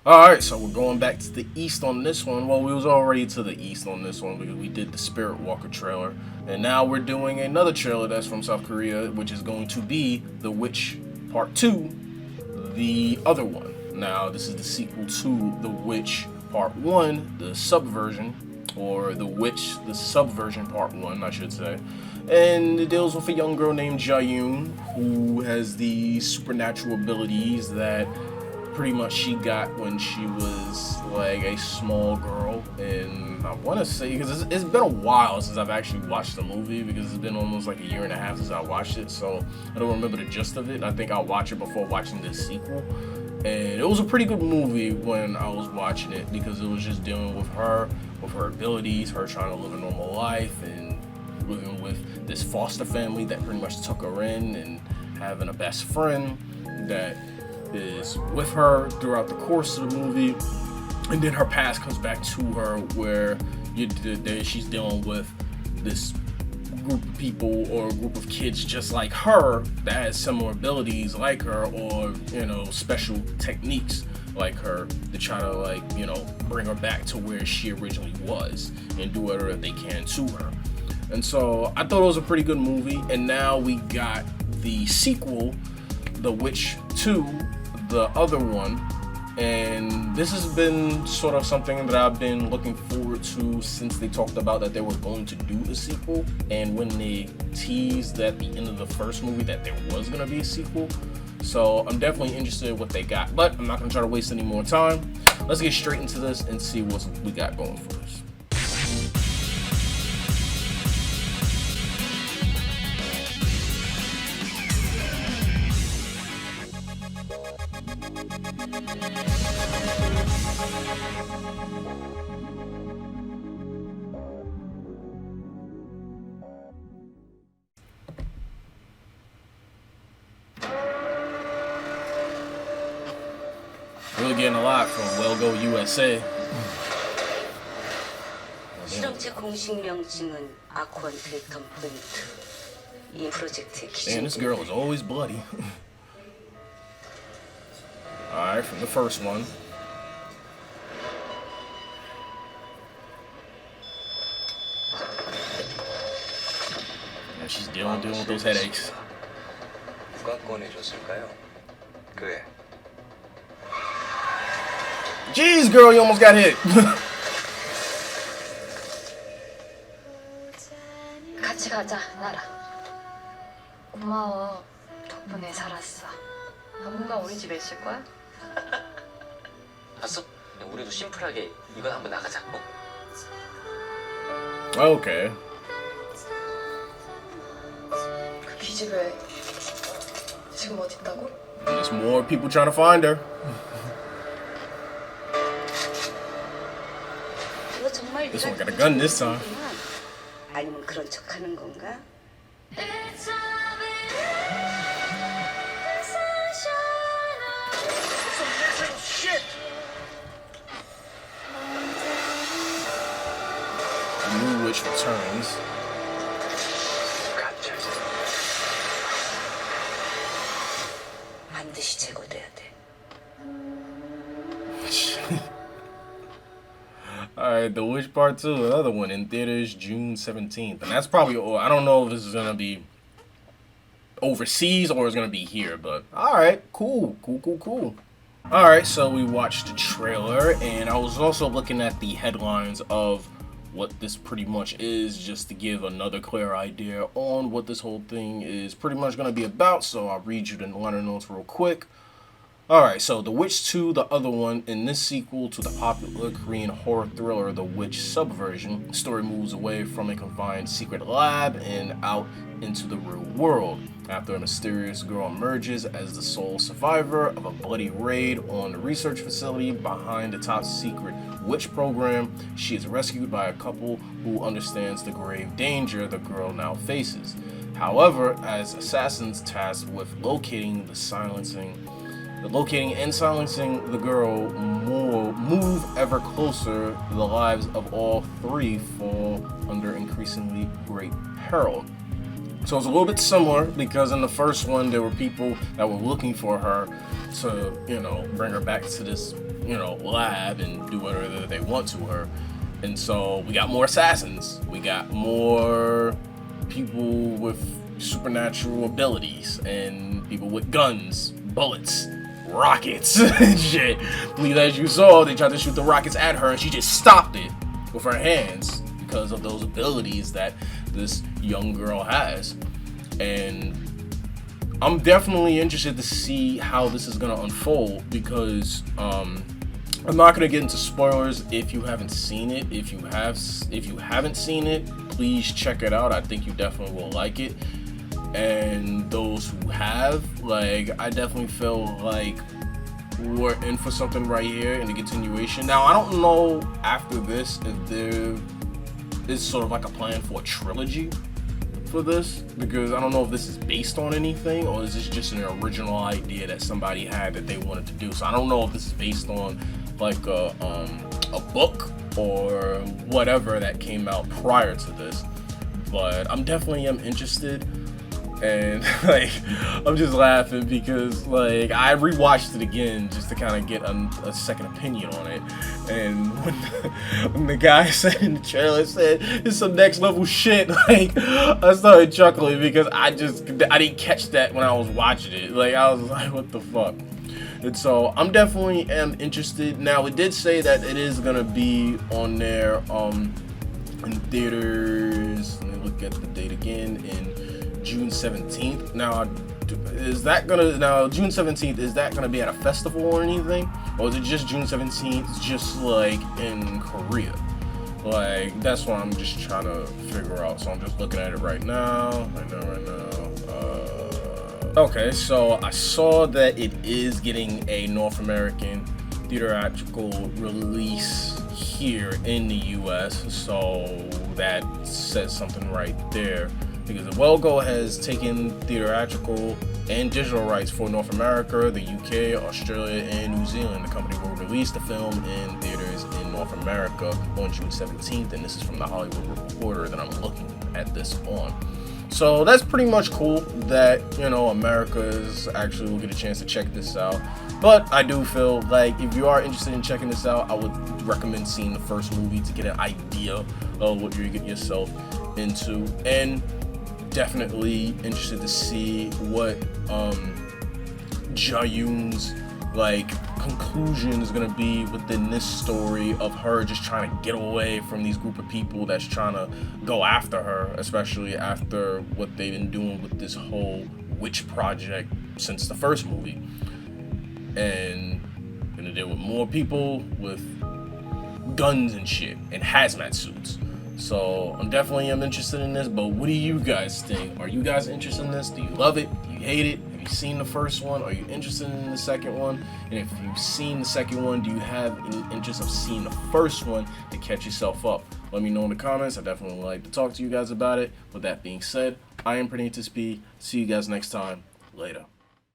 Alright, so we're going back to the east on this one. Well, we was already to the east on this one because we did the Spirit Walker trailer. And now we're doing another trailer that's from South Korea, which is going to be The Witch Part 2, the other one. Now, this is the sequel to The Witch Part 1, the subversion, or The Witch, the subversion Part 1, I should say. And it deals with a young girl named Jaeyoon who has the supernatural abilities that pretty much she got when she was like a small girl. And I want to say, because it's been a while since I've actually watched the movie, because it's been almost like a year and a half since I watched it, so I don't remember the gist of it. I think I'll watch it before watching this sequel. And it was a pretty good movie when I was watching it, because it was just dealing with her abilities, her trying to live a normal life, and living with this foster family that pretty much took her in, and having a best friend that is with her throughout the course of the movie. And then her past comes back to her, where she's dealing with this group of people or a group of kids just like her that has similar abilities like her, or special techniques like her, to try to bring her back to where she originally was and do whatever they can to her. And so I thought it was a pretty good movie. And now we got the sequel, The Witch 2, the other one, and this has been sort of something that I've been looking forward to since they talked about that they were going to do a sequel, and when they teased at the end of the first movie that there was going to be a sequel. So I'm definitely interested in what they got, but I'm not going to try to waste any more time. Let's get straight into this and see what we got going for us. Really getting a lot from Well Go USA. 실험체 공식 명칭은 아쿠안 트리턴 포인트. 이 프로젝트의 기준. Man, this girl is always bloody. Alright, from the first one. And she's dealing with those headaches. 누가 꺼내줬을까요? 그래. Jeez, girl, you almost got hit. 같이 가자, 나라. 고마워. 덕분에 살았어. 당분간 우리 집에 있을 거야? 봤어? 우리도 심플하게 이건 한번 나가자. Okay. 그 기집애 지금 어디 있다고? There's more people trying to find her. 너 정말 This one got a gun this time. 아니면 그런 척하는 건가? The new witch returns. 반드시 제거돼야 돼. Alright, The Witch Part 2, another one in theaters June 17th. And that's probably, I don't know if this is going to be overseas or it's going to be here, but alright, cool. Alright, so we watched the trailer, and I was also looking at the headlines of what this pretty much is, just to give another clear idea on what this whole thing is pretty much going to be about. So I'll read you the liner notes real quick. Alright, so The Witch 2, the other one, in this sequel to the popular Korean horror thriller The Witch Subversion, the story moves away from a confined secret lab and out into the real world. After a mysterious girl emerges as the sole survivor of a bloody raid on the research facility behind the top secret witch program, she is rescued by a couple who understands the grave danger the girl now faces. However, as assassins tasked with locating and silencing the girl move ever closer, the lives of all three fall under increasingly great peril. So it's a little bit similar, because in the first one there were people that were looking for her to, bring her back to this lab and do whatever they want to her. And so we got more assassins. We got more people with supernatural abilities and people with guns, bullets, rockets, and shit. As you saw, they tried to shoot the rockets at her and she just stopped it with her hands because of those abilities that this young girl has. And I'm definitely interested to see how this is gonna unfold because I'm not gonna get into spoilers if you haven't seen it. If you haven't seen it, please check it out. I think you definitely will like it. And those who have, I definitely feel like we're in for something right here in the continuation. Now, I don't know after this if there is sort of like a plan for a trilogy for this, because I don't know if this is based on anything or is this just an original idea that somebody had that they wanted to do. So I don't know if this is based on like a book or whatever that came out prior to this, but I'm definitely interested. And I'm just laughing because I rewatched it again just to kind of get a second opinion on it. And when the guy said in the trailer said it's some next level shit, I started chuckling because I didn't catch that when I was watching it. I was like, what the fuck? And so I'm definitely interested. Now it did say that it is gonna be on there in theaters. Let me look at the date again. In June 17th. Now, June 17th, is that gonna be at a festival or anything? Or is it just June 17th, just in Korea? That's what I'm just trying to figure out. So I'm just looking at it right now. Okay, so I saw that it is getting a North American theatrical release here in the US, so that says something right there. Because Welgo has taken theatrical and digital rights for North America, the UK, Australia, and New Zealand. The company will release the film in theaters in North America on June 17th, and this is from the Hollywood Reporter that I'm looking at this on. So that's pretty much cool that, Americans actually will get a chance to check this out. But I do feel like if you are interested in checking this out, I would recommend seeing the first movie to get an idea of what you're getting yourself into. And definitely interested to see what Ja-yoon's conclusion is gonna be within this story of her just trying to get away from these group of people that's trying to go after her, especially after what they've been doing with this whole witch project since the first movie. And gonna deal with more people with guns and shit and hazmat suits. So I'm definitely interested in this, but what do you guys think? Are you guys interested in this? Do you love it? Do you hate it? Have you seen the first one? Are you interested in the second one? And if you've seen the second one, do you have any interest of seeing the first one to catch yourself up? Let me know in the comments. I definitely would like to talk to you guys about it. With that being said, I am Prinatious. See you guys next time. Later.